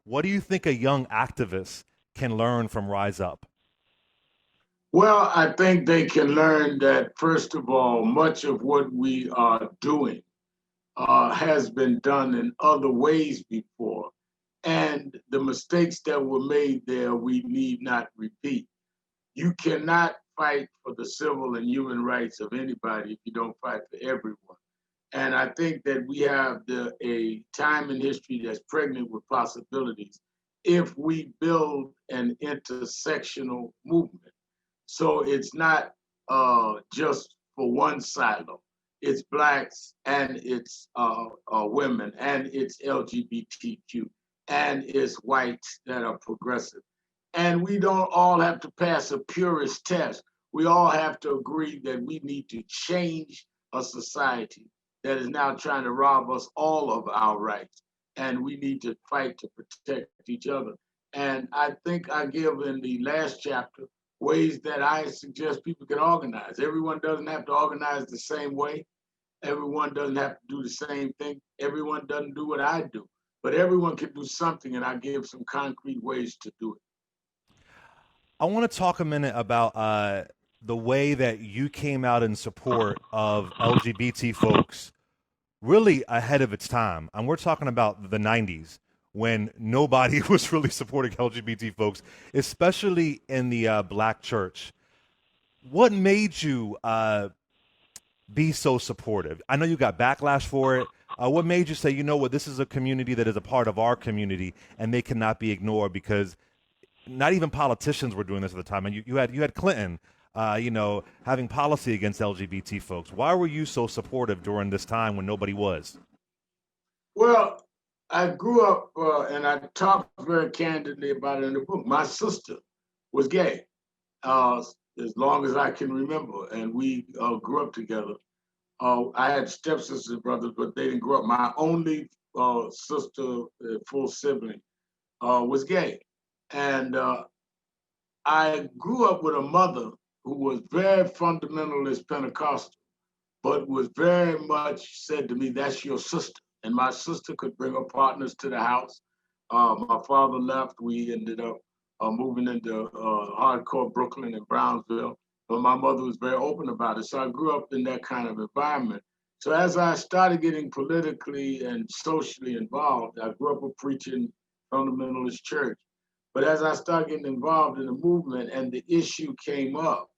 What do you think a young activist can learn from Rise Up? Well, I think they can learn that, first of all, much of what we are doing has been done in other ways before. And the mistakes that were made there, we need not repeat. You cannot fight for the civil and human rights of anybody if you don't fight for everyone. And I think that we have a time in history that's pregnant with possibilities if we build an intersectional movement. So it's not just for one silo. It's blacks and it's women and it's LGBTQ and it's whites that are progressive. And we don't all have to pass a purist test. We all have to agree that we need to change a society that is now trying to rob us all of our rights. And we need to fight to protect each other. And I think I give in the last chapter ways that I suggest people can organize. Everyone doesn't have to organize the same way. Everyone doesn't have to do the same thing. Everyone doesn't do what I do. But everyone can do something, and I give some concrete ways to do it. I want to talk a minute about the way that you came out in support of LGBT folks really ahead of its time. And we're talking about the 90s when nobody was really supporting LGBT folks, especially in the black church. What made you be so supportive? I know you got backlash for it. What made you say, you know what, this is a community that is a part of our community and they cannot be ignored because not even politicians were doing this at the time. And you had Clinton, having policy against LGBT folks. Why were you so supportive during this time when nobody was? Well, I grew up, and I talked very candidly about it in the book. My sister was gay, uh, as long as I can remember, and we grew up together. I had stepsisters and brothers, but they didn't grow up. My only sister, full sibling, was gay. And I grew up with a mother who was very fundamentalist Pentecostal, but was very much said to me, "That's your sister." And my sister could bring her partners to the house. My father left. We ended up moving into hardcore Brooklyn and Brownsville. But my mother was very open about it. So I grew up in that kind of environment. So as I started getting politically and socially involved, I grew up a preaching fundamentalist church. But as I started getting involved in the movement and the issue came up,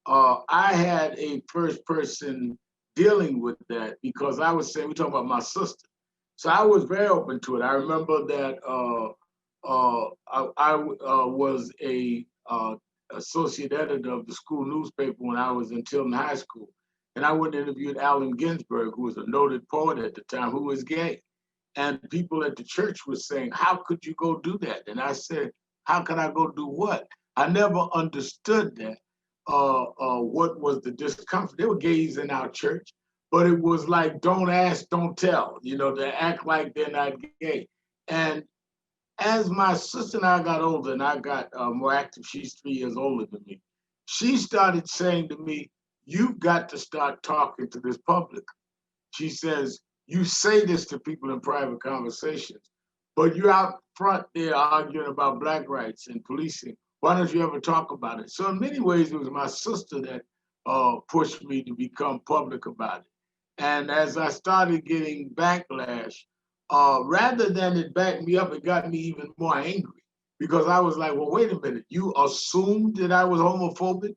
I had a first person dealing with that because I was saying, we talking about my sister. So I was very open to it. I remember that I was a associate editor of the school newspaper when I was in Tilton High School. And I went and interviewed Allen Ginsberg, who was a noted poet at the time, who was gay. And people at the church were saying, "How could you go do that?" And I said, "How can I go do what?" I never understood that. What was the discomfort? There were gays in our church, but it was like, don't ask, don't tell, they act like they're not gay. And as my sister and I got older and I got more active, she's 3 years older than me, she started saying to me, "You've got to start talking to this public." She says, "You say this to people in private conversations, but you're out front there arguing about black rights and policing. Why don't you ever talk about it?" So in many ways, it was my sister that pushed me to become public about it. And as I started getting backlash, rather than it back me up, it got me even more angry because I was like, "Well, wait a minute. You assumed that I was homophobic?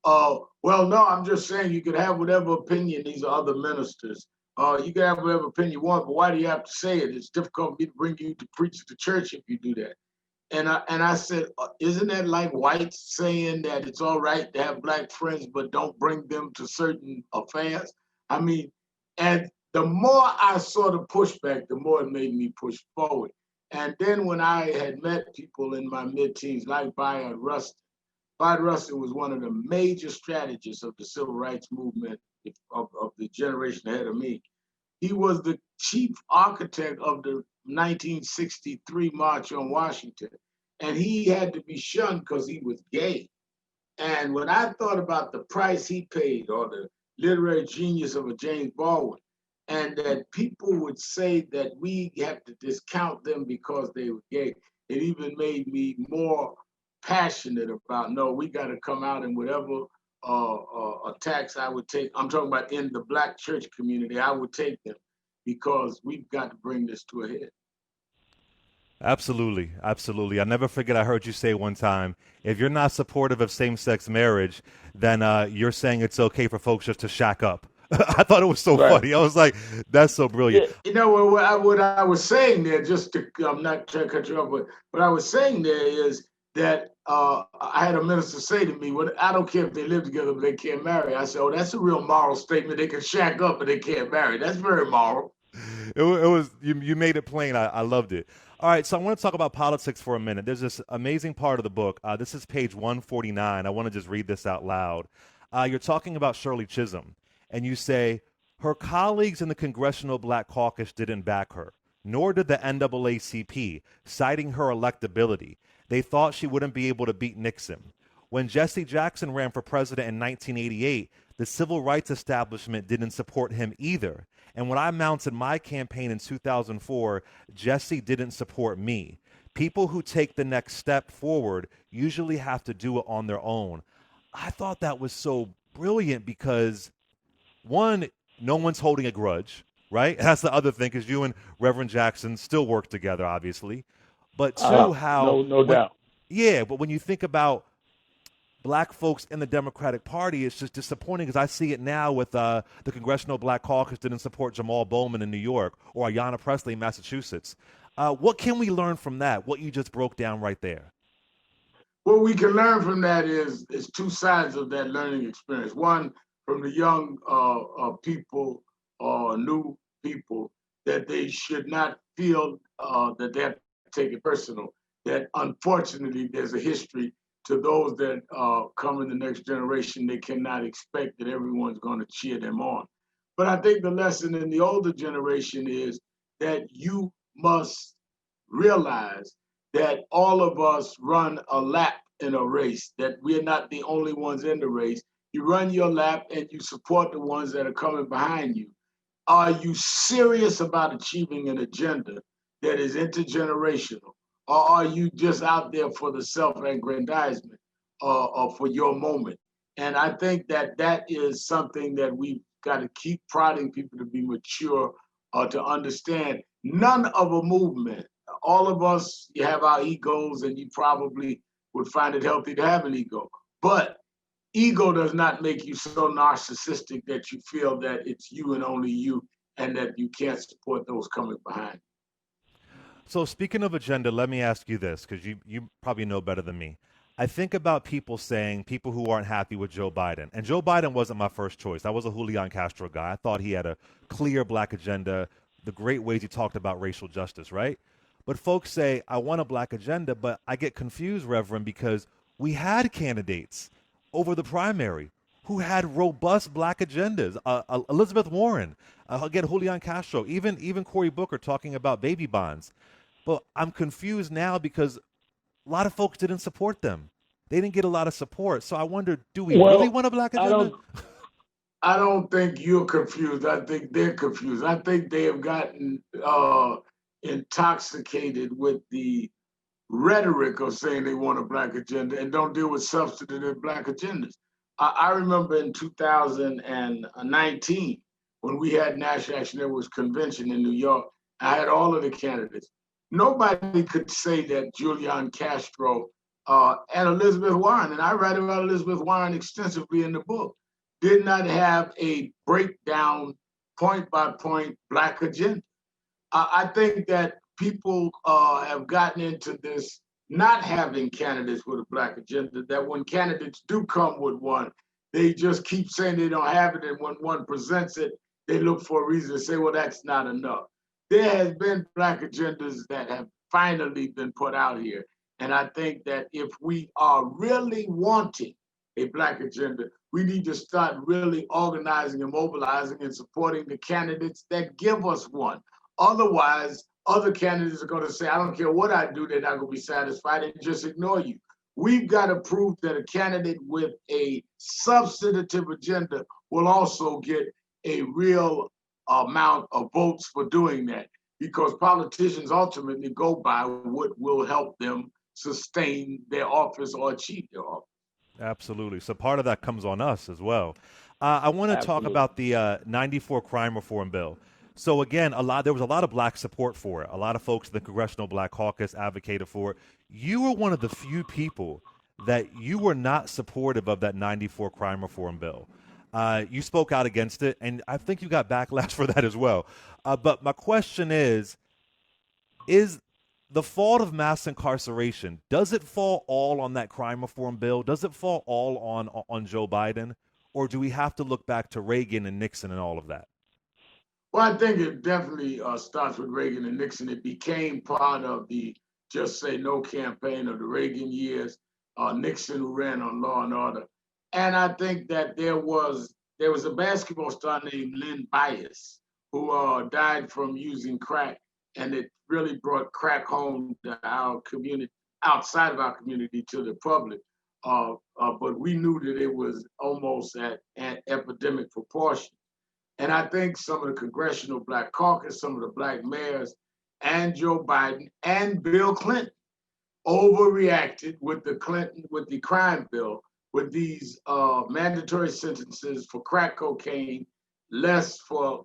Well, no, I'm just saying you could have whatever opinion these other ministers. You can have whatever opinion you want, but why do you have to say it? It's difficult for me to bring you to preach at the church if you do that." And I said, "Isn't that like whites saying that it's all right to have black friends, but don't bring them to certain affairs?" I mean, and the more I saw the pushback, the more it made me push forward. And then when I had met people in my mid-teens, like Bayard Rustin, Bayard Rustin was one of the major strategists of the civil rights movement of the generation ahead of me. He was the chief architect of the 1963 March on Washington. And he had to be shunned because he was gay. And when I thought about the price he paid or the literary genius of a James Baldwin, and that people would say that we have to discount them because they were gay. It even made me more passionate about, no, we got to come out, and whatever attacks I would take, I'm talking about in the Black church community, I would take them, because we've got to bring this to a head. Absolutely, absolutely. I never forget. I heard you say one time, if you're not supportive of same-sex marriage, then you're saying it's okay for folks just to shack up. I thought it was so Right. funny. I was like, that's so brilliant. Yeah. You know what I was saying there, just to, I'm not trying to cut you off, but what I was saying there is that I had a minister say to me, "Well, I don't care if they live together, but they can't marry." I said, "Oh, that's a real moral statement. They can shack up, but they can't marry. That's very moral." It was you made it plain. I loved it. All right, so I want to talk about politics for a minute. There's this amazing part of the book. This is page 149. I want to just read this out loud. You're talking about Shirley Chisholm, and you say her colleagues in the Congressional Black Caucus didn't back her, nor did the NAACP, citing her electability. They thought she wouldn't be able to beat Nixon. When Jesse Jackson ran for president in 1988, the civil rights establishment didn't support him either. And when I mounted my campaign in 2004, Jesse didn't support me. People who take the next step forward usually have to do it on their own. I thought that was so brilliant because, one, no one's holding a grudge, right? That's the other thing, because you and Reverend Jackson still work together, obviously. But two, how, No when, doubt. yeah, but when you think about black folks in the Democratic Party, it's just disappointing because I see it now with the Congressional Black Caucus didn't support Jamal Bowman in New York or Ayanna Pressley in Massachusetts. What can we learn from that, what you just broke down right there? What we can learn from that is two sides of that learning experience. One, from the young people or new people, that they should not feel that they have to take it personal. That unfortunately there's a history to those that come in the next generation. They cannot expect that everyone's going to cheer them on. But I think the lesson in the older generation is that you must realize that all of us run a lap in a race, that we're not the only ones in the race. You run your lap and you support the ones that are coming behind you. Are you serious about achieving an agenda that is intergenerational? Or are you just out there for the self-aggrandizement or for your moment? And I think that that is something that we've got to keep prodding people to be mature or to understand. None of a movement, all of us, you have our egos, and you probably would find it healthy to have an ego. But ego does not make you so narcissistic that you feel that it's you and only you, and that you can't support those coming behind. So speaking of agenda, let me ask you this, because you probably know better than me. I think about people who aren't happy with Joe Biden. And Joe Biden wasn't my first choice. I was a Julian Castro guy. I thought he had a clear black agenda, the great ways he talked about racial justice, right? But folks say, I want a black agenda, but I get confused, Reverend, because we had candidates over the primary who had robust black agendas. Elizabeth Warren, again, Julian Castro, even Cory Booker talking about baby bonds. But I'm confused now because a lot of folks didn't support them. They didn't get a lot of support. So I wonder, do we really Well, want a black I agenda? don't. I don't think you're confused. I think they're confused. I think they have gotten intoxicated with the rhetoric of saying they want a black agenda and don't deal with substantive black agendas. I remember in 2019 when we had National Action Network's convention in New York, I had all of the candidates. Nobody could say that Julian Castro and Elizabeth Warren, and I write about Elizabeth Warren extensively in the book, did not have a breakdown, point by point black agenda. I think that people have gotten into this not having candidates with a black agenda, that when candidates do come with one, they just keep saying they don't have it. And when one presents it, they look for a reason to say, well, that's not enough. There has been black agendas that have finally been put out here. And I think that if we are really wanting a black agenda, we need to start really organizing and mobilizing and supporting the candidates that give us one. Otherwise, other candidates are going to say, I don't care what I do, they're not going to be satisfied and just ignore you. We've got to prove that a candidate with a substantive agenda will also get a real amount of votes for doing that, because politicians ultimately go by what will help them sustain their office or achieve their office. Absolutely. So part of that comes on us as well. I want to talk Absolutely. about the '94 crime reform bill. So again, there was a lot of black support for it. A lot of folks in the Congressional Black Caucus advocated for it. You were one of the few people that you were not supportive of that '94 crime reform bill. You spoke out against it, and I think you got backlash for that as well. But my question is the fault of mass incarceration, does it fall all on that crime reform bill? Does it fall all on Joe Biden? Or do we have to look back to Reagan and Nixon and all of that? Well, I think it definitely starts with Reagan and Nixon. It became part of the Just Say No campaign of the Reagan years. Nixon, who ran on law and order, and I think that there was a basketball star named Lynn Bias who died from using crack, and it really brought crack home to our community, outside of our community, to the public. But we knew that it was almost at epidemic proportion. And I think some of the Congressional Black Caucus, some of the black mayors, and Joe Biden and Bill Clinton overreacted with the crime bill, with these mandatory sentences for crack cocaine, less for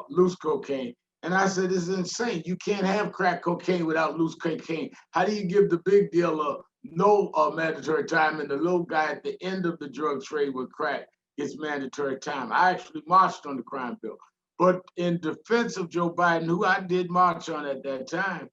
loose cocaine. And I said, this is insane. You can't have crack cocaine without loose cocaine. How do you give the big dealer no mandatory time, and the little guy at the end of the drug trade with crack gets mandatory time? I actually marched on the crime bill. But in defense of Joe Biden, who I did march on at that time,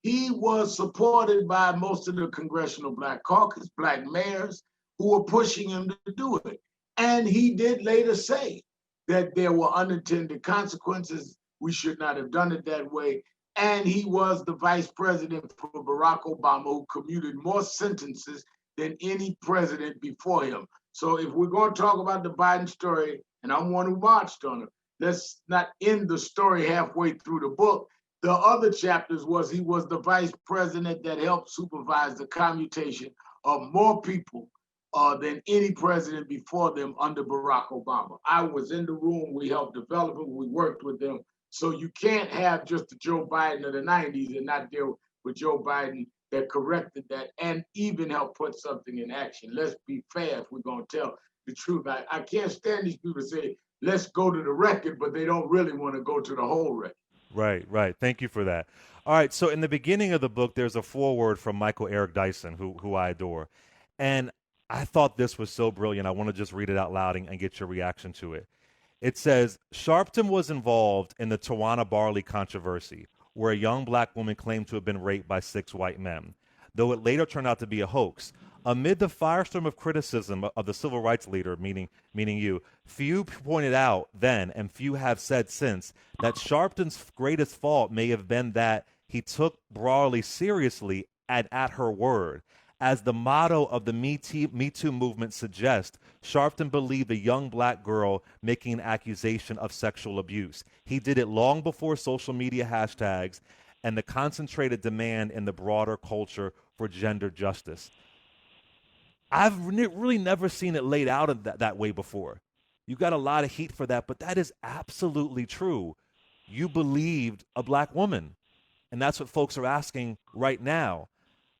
he was supported by most of the Congressional Black Caucus, black mayors, who were pushing him to do it. And he did later say that there were unintended consequences. We should not have done it that way. And he was the vice president for Barack Obama, who commuted more sentences than any president before him. So if we're going to talk about the Biden story, and I'm one who marched on it, let's not end the story halfway through the book. The other chapters was he was the vice president that helped supervise the commutation of more people than any president before them under Barack Obama. I was in the room, we helped develop it, we worked with them. So you can't have just the Joe Biden of the 90s and not deal with Joe Biden that corrected that and even helped put something in action. Let's be fair if we're going to tell the truth. I can't stand these people say, let's go to the record, but they don't really want to go to the whole record. Right, right. Thank you for that. All right, so in the beginning of the book, there's a foreword from Michael Eric Dyson, who I adore. And I thought this was so brilliant. I want to just read it out loud and get your reaction to it. It says, Sharpton was involved in the Tawana Barley controversy, where a young black woman claimed to have been raped by 6 white men, though it later turned out to be a hoax. Amid the firestorm of criticism of the civil rights leader, meaning you, few pointed out then, and few have said since, that Sharpton's greatest fault may have been that he took Brawley seriously and at her word. As the motto of the Me Too movement suggests, Sharpton believed a young black girl making an accusation of sexual abuse. He did it long before social media hashtags and the concentrated demand in the broader culture for gender justice. I've really never seen it laid out in that way before. You got a lot of heat for that, but that is absolutely true. You believed a black woman, and that's what folks are asking right now.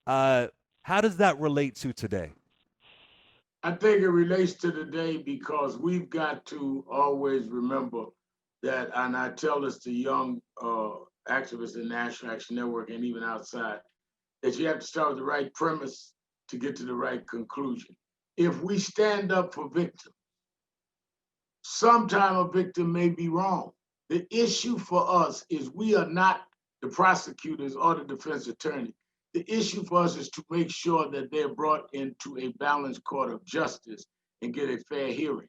How does that relate to today? I think it relates to today because we've got to always remember that, and I tell this to young activists in National Action Network and even outside, that you have to start with the right premise to get to the right conclusion. If we stand up for victims, sometime a victim may be wrong. The issue for us is we are not the prosecutors or the defense attorney. The issue for us is to make sure that they're brought into a balanced court of justice and get a fair hearing.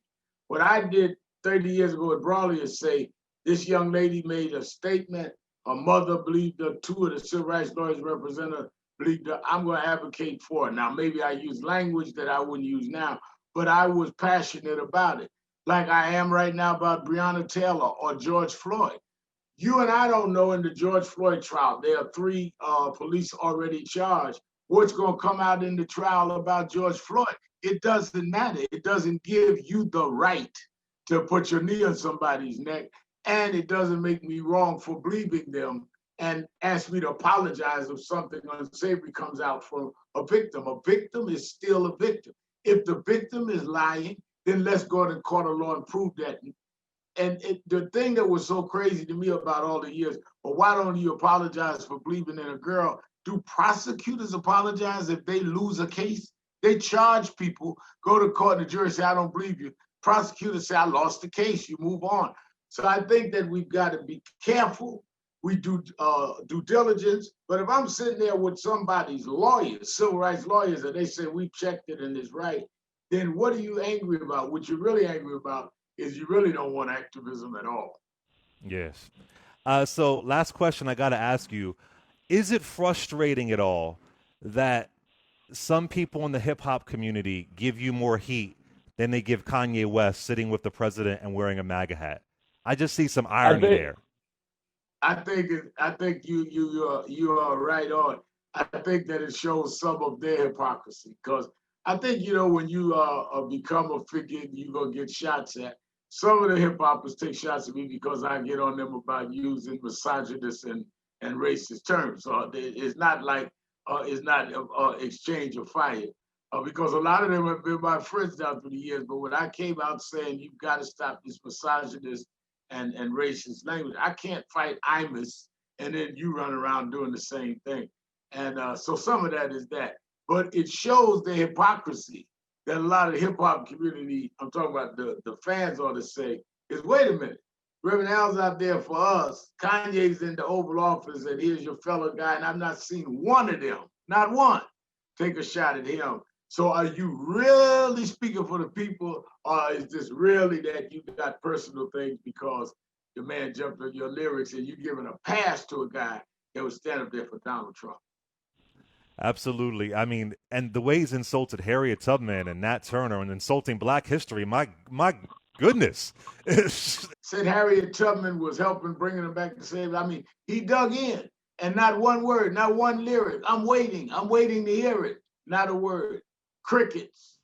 What I did 30 years ago at Brawley is say, this young lady made a statement, her mother believed her, 2 of the civil rights lawyers represented her, believed her, I'm going to advocate for her. Now, maybe I use language that I wouldn't use now, but I was passionate about it, like I am right now about Breonna Taylor or George Floyd. You and I don't know in the George Floyd trial, there are 3 police already charged. What's going to come out in the trial about George Floyd? It doesn't matter. It doesn't give you the right to put your knee on somebody's neck. and it doesn't make me wrong for believing them and ask me to apologize if something unsavory comes out from a victim. A victim is still a victim. If the victim is lying, then let's go to the court of law and prove that. And the thing that was so crazy to me about all the years, well, why don't you apologize for believing in a girl? Do prosecutors apologize if they lose a case? They charge people, go to court, and the jury say, I don't believe you. Prosecutors say, I lost the case, you move on. So I think that we've got to be careful. We do due diligence. But if I'm sitting there with somebody's lawyers, civil rights lawyers, and they say we've checked it and it's right, then what are you angry about? What you're really angry about is you really don't want activism at all. Yes. So last question I got to ask you, is it frustrating at all that some people in the hip hop community give you more heat than they give Kanye West sitting with the president and wearing a MAGA hat? I just see some I irony think there. I think you are right on. I think that it shows some of their hypocrisy because I think when you become a figure, you're gonna get shots at. Some of the hip hoppers take shots at me because I get on them about using misogynist and racist terms. So it's not like it's not exchange of fire. Because a lot of them have been my friends down through the years, but when I came out saying you've got to stop this misogynist and racist language. I can't fight Imus and then you run around doing the same thing. And so some of that is that. But it shows the hypocrisy that a lot of the hip hop community, I'm talking about the fans ought to say, is wait a minute. Reverend Al's out there for us. Kanye's in the Oval Office, and here's your fellow guy, and I've not seen one of them, not one, take a shot at him. So are you really speaking for the people, or is this really that you got personal things because the man jumped on your lyrics and you giving a pass to a guy that would stand up there for Donald Trump? Absolutely. I mean, and the way he's insulted Harriet Tubman and Nat Turner and insulting Black history, my goodness. Said Harriet Tubman was helping bringing him back to save. I mean, he dug in and not one word, not one lyric. I'm waiting to hear it. Not a word. Crickets.